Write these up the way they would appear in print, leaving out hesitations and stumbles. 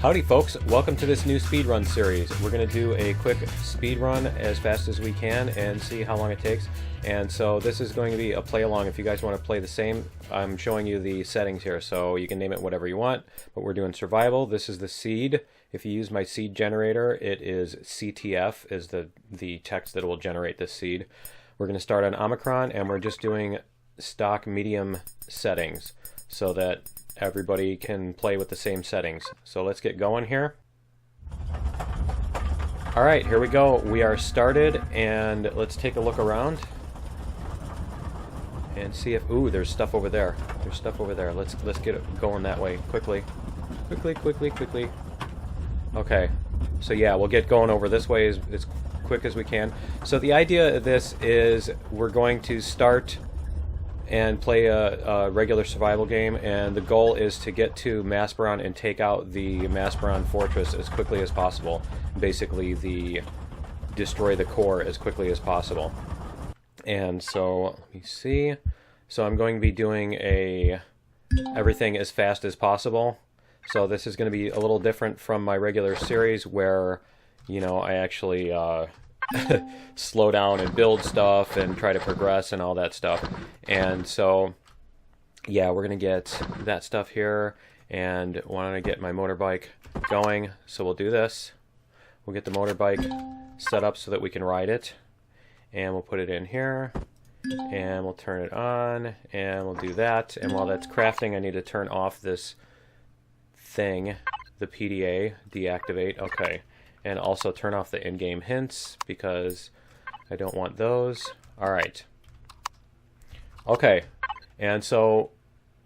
Howdy folks, welcome to this new speedrun series. We're going to do a quick speedrun as fast as we can and see how long it takes. And so this is going to be a play along. If you guys want to play the same, I'm showing you the settings here, so you can name it whatever you want. But we're doing survival. This is the seed. If you use my seed generator, it is CTF is the text that will generate this seed. We're going to start on Omicron, and we're just doing stock medium settings so that everybody can play with the same settings. So let's get going here. Alright, here we go. We are started, and let's take a look around and see if... Ooh, there's stuff over there. There's stuff over there. Let's get it going that way. Quickly. Quickly. Okay. So yeah, we'll get going over this way as quick as we can. So the idea of this is we're going to start and play a regular survival game, and the goal is to get to Masperon and take out the Masperon fortress as quickly as possible. Basically, destroy the core as quickly as possible. And so, let me see. So I'm going to be doing everything as fast as possible. So this is going to be a little different from my regular series where, you know, I actually slow down and build stuff and try to progress and all that stuff. And so yeah, we're gonna get that stuff here, and want to get my motorbike going, so we'll do this. We'll get the motorbike set up so that we can ride it, and we'll put it in here, and we'll turn it on, and we'll do that. And while that's crafting, I need to turn off this thing, the PDA, deactivate. Okay. And also turn off the in-game hints because I don't want those. Alright. Okay. And so,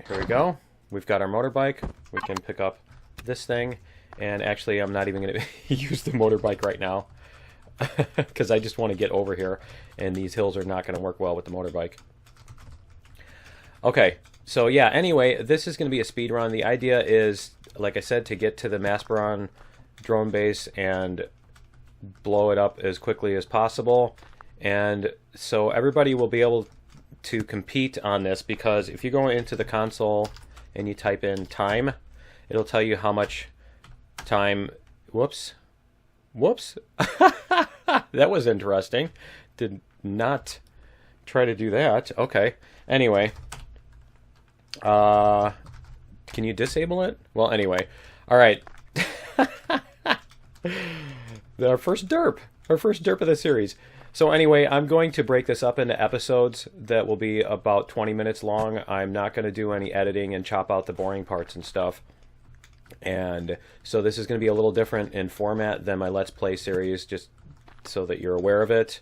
here we go. We've got our motorbike. We can pick up this thing. And actually, I'm not even going to use the motorbike right now because I just want to get over here. And these hills are not going to work well with the motorbike. Okay. So yeah, anyway, this is going to be a speed run. The idea is, like I said, to get to the Masperon drone base and blow it up as quickly as possible. And so everybody will be able to compete on this, because if you go into the console and you type in time, it'll tell you how much time... Whoops. That was interesting. Did not try to do that. Okay. Anyway. Can you disable it? Well, anyway. Alright. Our first derp of the series. So anyway, I'm going to break this up into episodes that will be about 20 minutes long. I'm not going to do any editing and chop out the boring parts and stuff. And so this is going to be a little different in format than my Let's Play series, just so that you're aware of it.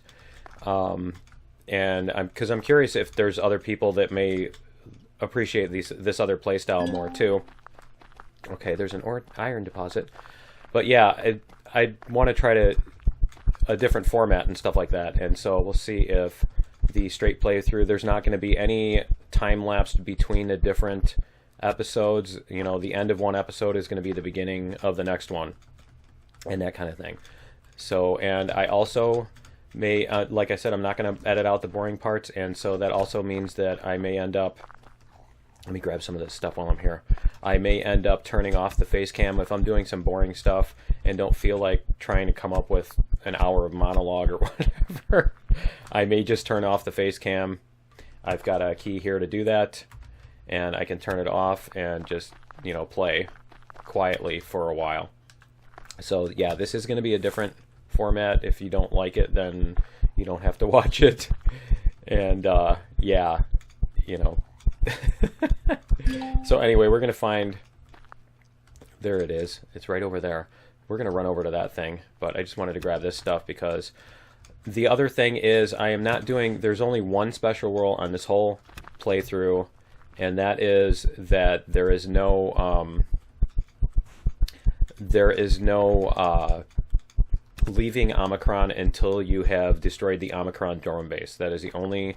And because I'm curious if there's other people that may appreciate this other playstyle more too. Okay, there's an iron deposit. But yeah, I want to try a different format and stuff like that. And so we'll see if the straight playthrough, there's not going to be any time lapse between the different episodes. You know, the end of one episode is going to be the beginning of the next one, and that kind of thing. So, and I also may, like I said, I'm not going to edit out the boring parts, and so that also means that I may end up... Let me grab some of this stuff while I'm here. I may end up turning off the face cam if I'm doing some boring stuff and don't feel like trying to come up with an hour of monologue or whatever. I may just turn off the face cam. I've got a key here to do that, and I can turn it off and just, you know, play quietly for a while. So yeah, this is going to be a different format. If you don't like it, then you don't have to watch it. And yeah, you know. So anyway, we're going to find... There it is. It's right over there. We're going to run over to that thing, but I just wanted to grab this stuff because the other thing is I am not doing... There's only one special rule on this whole playthrough, and that is that there is no... leaving Omicron until you have destroyed the Omicron drone base. That is the only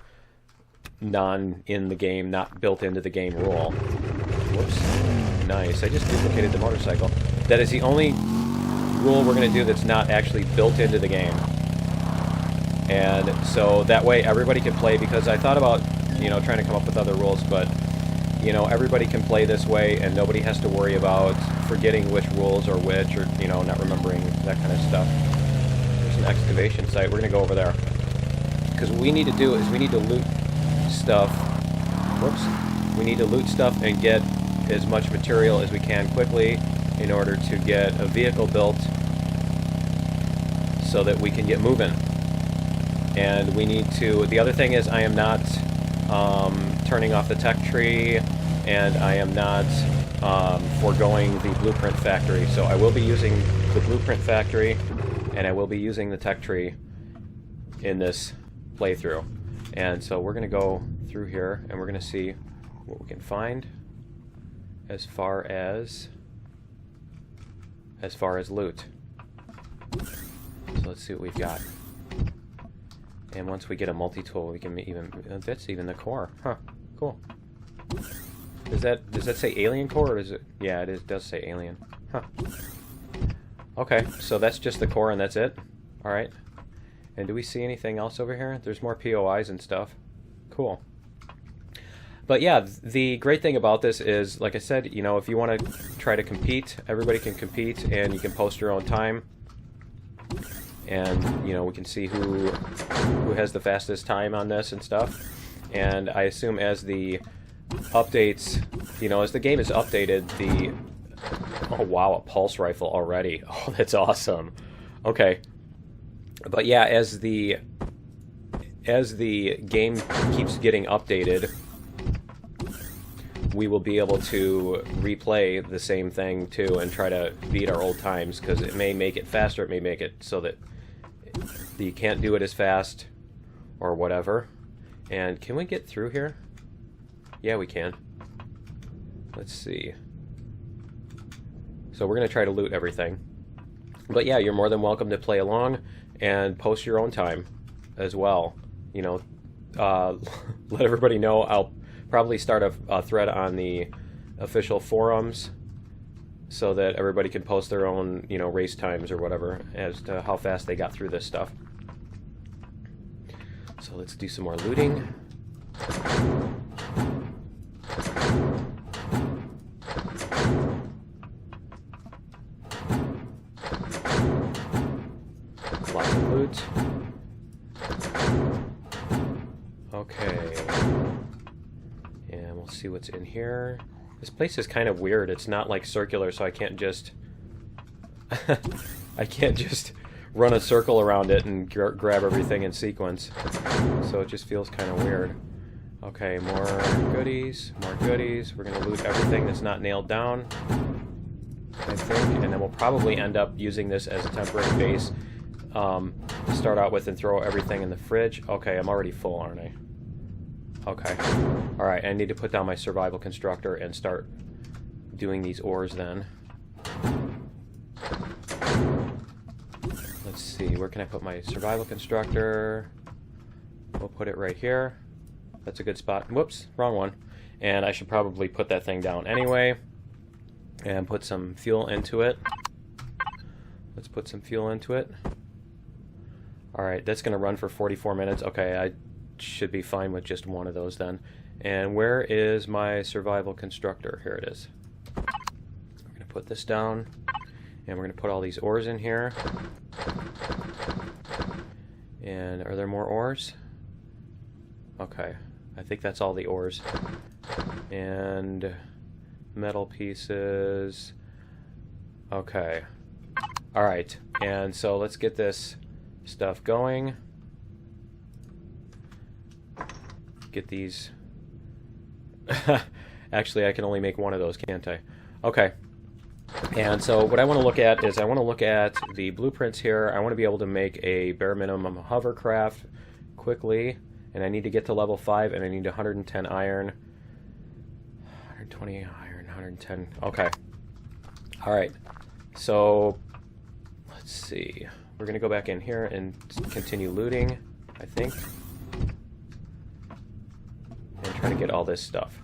non-in-the-game, not built-into-the-game rule. Whoops. Nice. I just duplicated the motorcycle. That is the only rule we're going to do that's not actually built into the game. And so that way everybody can play, because I thought about, you know, trying to come up with other rules, but you know, everybody can play this way, and nobody has to worry about forgetting which rules are which, or, you know, not remembering that kind of stuff. There's an excavation site. We're going to go over there. Because what we need to do is we need to loot stuff. Whoops. We need to loot stuff and get as much material as we can quickly in order to get a vehicle built so that we can get moving. And we need to... The other thing is I am not turning off the tech tree, and I am not foregoing the blueprint factory. So I will be using the blueprint factory, and I will be using the tech tree in this playthrough. And so we're going to go through here, and we're going to see what we can find as far as loot. So let's see what we've got. And once we get a multi-tool, we can even... that's even the core. Huh. Cool. Does that say alien core, or is it... Yeah, it does say alien. Huh. Okay, so that's just the core and that's it? Alright. And do we see anything else over here? There's more POIs and stuff. Cool. But yeah, the great thing about this is, like I said, you know, if you want to try to compete, everybody can compete, and you can post your own time. And, you know, we can see who has the fastest time on this and stuff. And I assume as the updates, you know, as the game is updated, the... Oh, wow, a pulse rifle already. Oh, that's awesome. Okay. But yeah, as the game keeps getting updated, we will be able to replay the same thing too and try to beat our old times, because it may make it faster, it may make it so that you can't do it as fast or whatever. And can we get through here? Yeah, we can. Let's see. So we're going to try to loot everything. But yeah, you're more than welcome to play along and post your own time as well. You know, let everybody know. I'll probably start a thread on the official forums so that everybody can post their own, you know, race times or whatever as to how fast they got through this stuff. So let's do some more looting. Lots of loot. Okay. And we'll see what's in here. This place is kind of weird. It's not like circular, so I can't just... I can't just run a circle around it and grab everything in sequence. So it just feels kind of weird. Okay, more goodies, more goodies. We're going to loot everything that's not nailed down, I think. And then we'll probably end up using this as a temporary base to start out with and throw everything in the fridge. Okay, I'm already full, aren't I? Okay. Alright, I need to put down my survival constructor and start doing these ores then. Let's see, where can I put my survival constructor? We'll put it right here. That's a good spot. Whoops, wrong one. And I should probably put that thing down anyway. And put some fuel into it. Let's put some fuel into it. Alright, that's going to run for 44 minutes. Okay, I should be fine with just one of those then. And where is my survival constructor? Here it is. We're going to put this down, and we're going to put all these ores in here. And are there more ores? Okay, I think that's all the ores. And metal pieces. Okay. Alright, and so let's get this stuff going. Get these. Actually, I can only make one of those, can't I? Okay. And so what I want to look at is I want to look at the blueprints here. I want to be able to make a bare minimum hovercraft quickly. And I need to get to level 5, and I need 110 iron. 120 iron, 110. Okay. Alright. So, let's see. We're going to go back in here and continue looting, I think. And try to get all this stuff.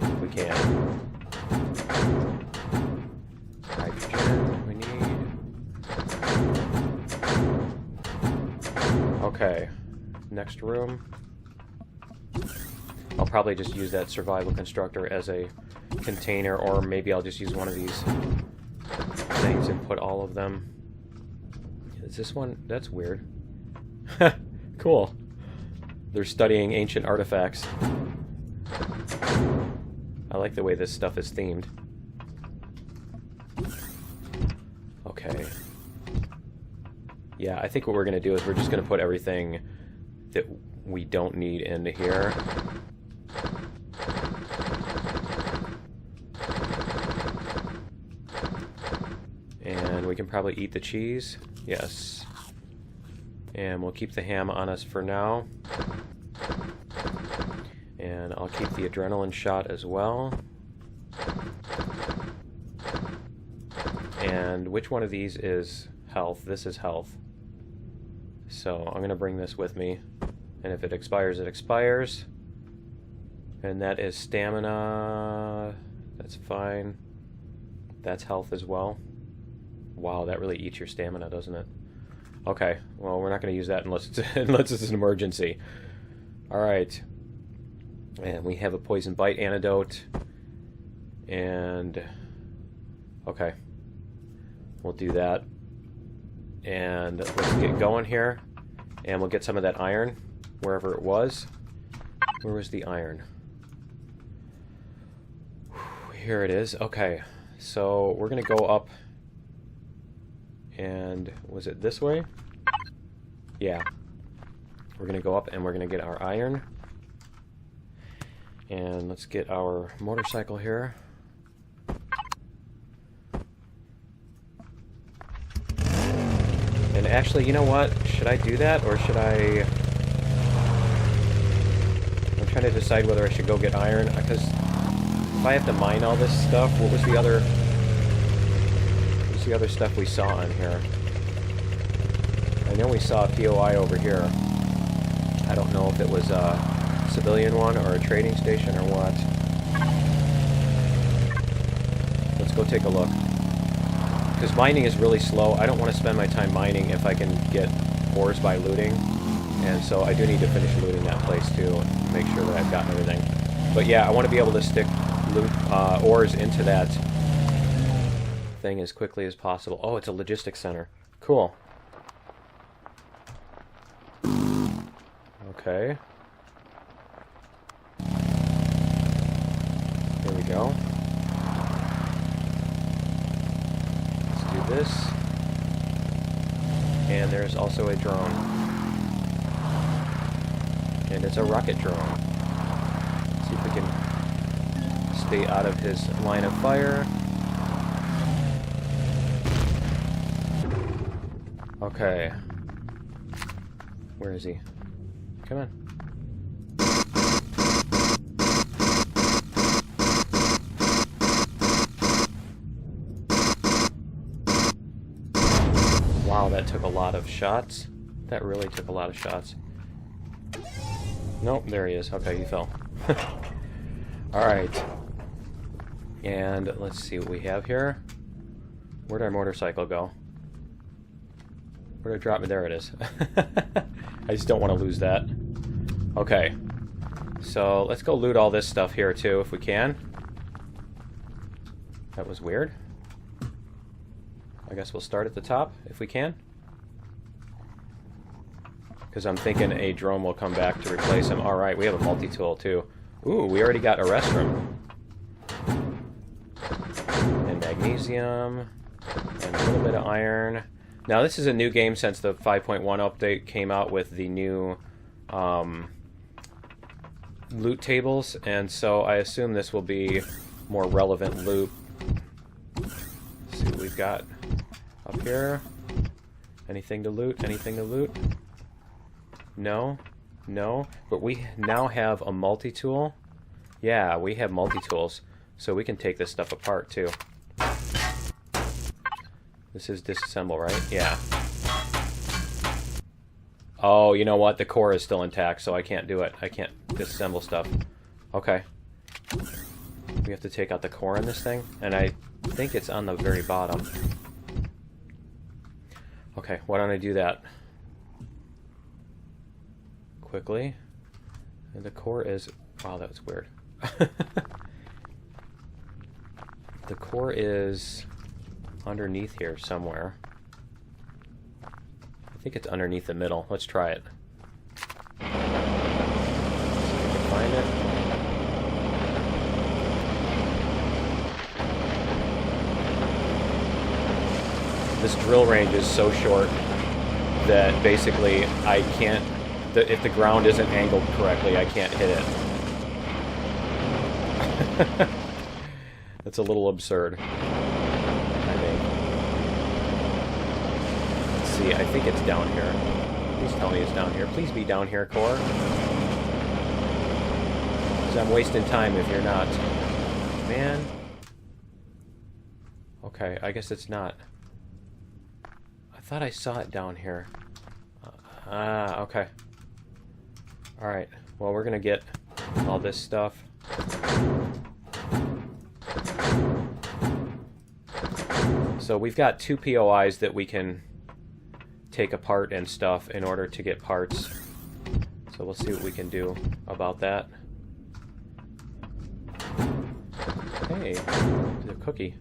If we can. Nitrogen we need. Okay. Next room. probably just use that survival constructor as a container, or maybe I'll just use one of these things and put all of them. Is this one? That's weird. Cool. They're studying ancient artifacts. I like the way this stuff is themed. Okay. Yeah, I think what we're going to do is we're just going to put everything that we don't need into here. And we can probably eat the cheese. Yes. And we'll keep the ham on us for now. And I'll keep the adrenaline shot as well. And which one of these is health? This is health. So I'm going to bring this with me. And if it expires, it expires. And that is stamina. That's fine. That's health as well. Wow, that really eats your stamina, doesn't it? Okay, well, we're not going to use that unless it's, unless it's an emergency. Alright. And we have a poison bite antidote. And... okay. We'll do that. And let's get going here. And we'll get some of that iron, wherever it was. Where was the iron? Here it is. Okay, so we're going to go up. And was it this way? Yeah. We're going to go up and we're going to get our iron. And let's get our motorcycle here. And actually, you know what? Should I do that, or should I... I'm trying to decide whether I should go get iron, because if I have to mine all this stuff, what was the other stuff we saw on here? I know we saw a POI over here. I don't know if it was a civilian one or a trading station or what. Let's go take a look. Because mining is really slow. I don't want to spend my time mining if I can get ores by looting. And so I do need to finish looting that place too, and make sure that I've gotten everything. But yeah, I want to be able to stick ores into that thing as quickly as possible. Oh, it's a logistics center. Cool. Okay. Here we go. Let's do this. And there's also a drone. And it's a rocket drone. Let's see if we can stay out of his line of fire. Okay. Where is he? Come on. Wow, that took a lot of shots. That really took a lot of shots. Nope, there he is. Okay, he fell. Alright. And let's see what we have here. Where'd our motorcycle go? Where'd it drop me? There it is. I just don't want to lose that. Okay. So, let's go loot all this stuff here, too, if we can. That was weird. I guess we'll start at the top, if we can. Because I'm thinking a drone will come back to replace him. Alright, we have a multi-tool, too. Ooh, we already got a restroom. And magnesium. And a little bit of iron. Now, this is a new game since the 5.1 update came out with the new loot tables, and so I assume this will be more relevant loot. Let's see what we've got up here. Anything to loot? Anything to loot? No? No? But we now have a multi-tool. Yeah, we have multi-tools, so we can take this stuff apart, too. This is disassemble, right? Yeah. Oh, you know what? The core is still intact, so I can't do it. I can't disassemble stuff. Okay. We have to take out the core in this thing, and I think it's on the very bottom. Okay, why don't I do that? Quickly. And the core is Wow, that was weird. The core is underneath here somewhere. I think it's underneath the middle. Let's try it. See if we can find it. This drill range is so short that basically I can't, if the ground isn't angled correctly, I can't hit it. That's a little absurd, I think. Let's see, I think it's down here. Please tell me it's down here. Please be down here, core. Because I'm wasting time if you're not. Man. Okay, I guess it's not. I thought I saw it down here. Okay. Alright, well, we're gonna get all this stuff. So we've got 2 POIs that we can take apart and stuff in order to get parts. So we'll see what we can do about that. Hey, the cookie.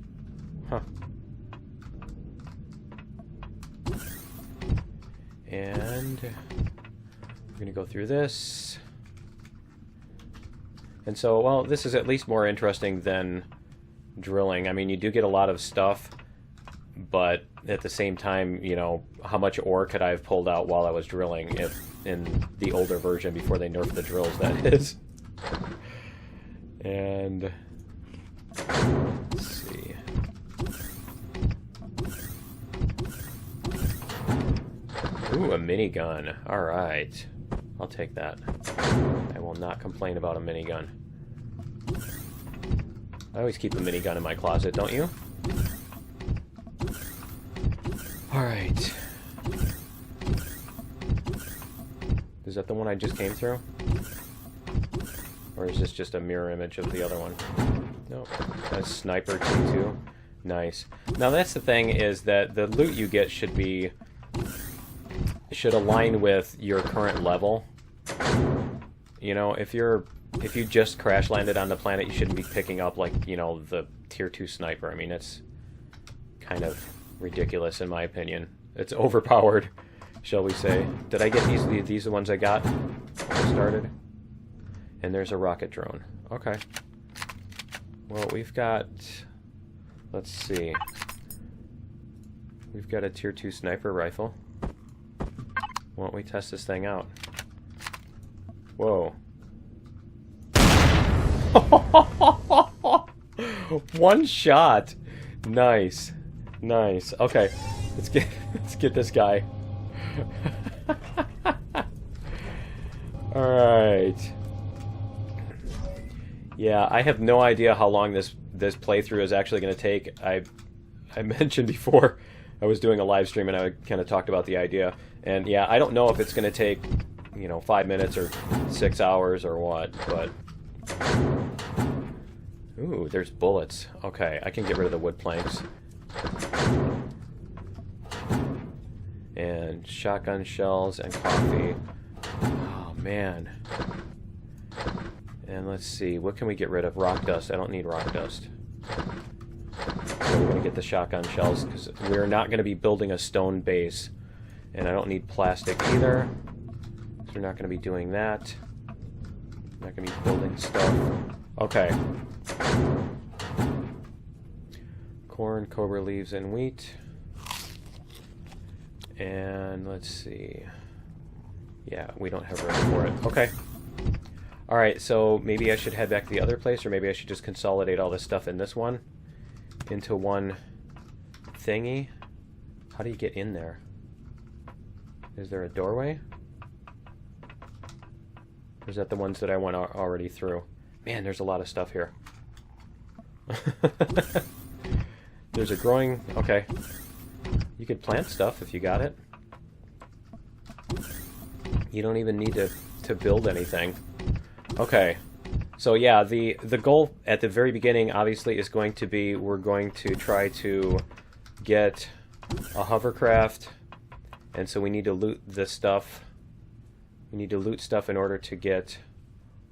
Huh. And we're going to go through this. And so, well, this is at least more interesting than drilling. I mean, you do get a lot of stuff, but at the same time, you know, how much ore could I have pulled out while I was drilling if in the older version before they nerfed the drills, that is. And let's see. Ooh, a minigun. Alright. I'll take that. I will not complain about a minigun. I always keep a minigun in my closet, don't you? Alright. Is that the one I just came through? Or is this just a mirror image of the other one? Nope. A sniper T2. Nice. Now that's the thing, is that the loot you get should align with your current level. You know, if you just crash landed on the planet, you shouldn't be picking up, like, you know, the tier 2 sniper. I mean, it's kind of ridiculous in my opinion. It's overpowered, shall we say. Did I get these are the ones I got when I started? And there's a rocket drone. Okay. Well, we've got, let's see. We've got a tier 2 sniper rifle. Why don't we test this thing out? Whoa. One shot. Nice. Nice. Okay. Let's get this guy. Alright. Yeah, I have no idea how long this playthrough is actually going to take. I mentioned before I was doing a live stream and I kind of talked about the idea. And yeah, I don't know if it's going to take, you know, 5 minutes or 6 hours or what, but... Ooh, there's bullets. Okay, I can get rid of the wood planks. And shotgun shells and coffee. Oh, man. And let's see, what can we get rid of? Rock dust. I don't need rock dust. So we're going to get the shotgun shells, because we're not going to be building a stone base. And I don't need plastic either. So we're not going to be doing that. Not going to be building stuff. Okay. Corn, cobra leaves, and wheat. And let's see. Yeah, we don't have room for it. Okay. Alright, so maybe I should head back to the other place, or maybe I should just consolidate all this stuff in this one into one thingy. How do you get in there? Is there a doorway? Or is that the ones that I went already through? Man, there's a lot of stuff here. There's a growing... Okay. You could plant stuff if you got it. You don't even need to build anything. Okay. So yeah, the goal at the very beginning obviously is going to be, we're going to try to get a hovercraft, and so we need to loot this stuff. We need to loot stuff in order to get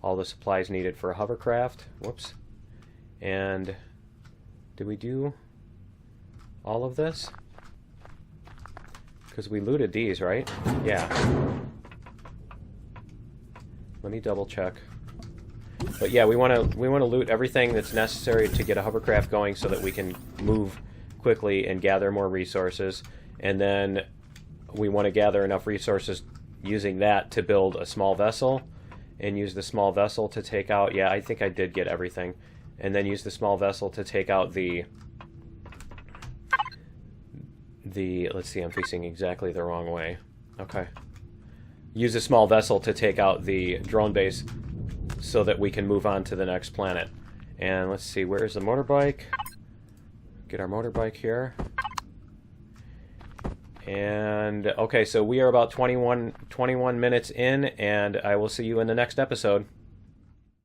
all the supplies needed for a hovercraft. Whoops. And did we do all of this? Because we looted these, right? Yeah. Let me double check. But yeah, we want to loot everything that's necessary to get a hovercraft going so that we can move quickly and gather more resources. And then we want to gather enough resources using that to build a small vessel and use the small vessel to take out... Yeah, I think I did get everything. And then use the small vessel to take out the... Let's see, I'm facing exactly the wrong way. Okay. Use a small vessel to take out the drone base so that we can move on to the next planet. And let's see, where's the motorbike? Get our motorbike here. And, okay, so we are about 21 minutes in, and I will see you in the next episode.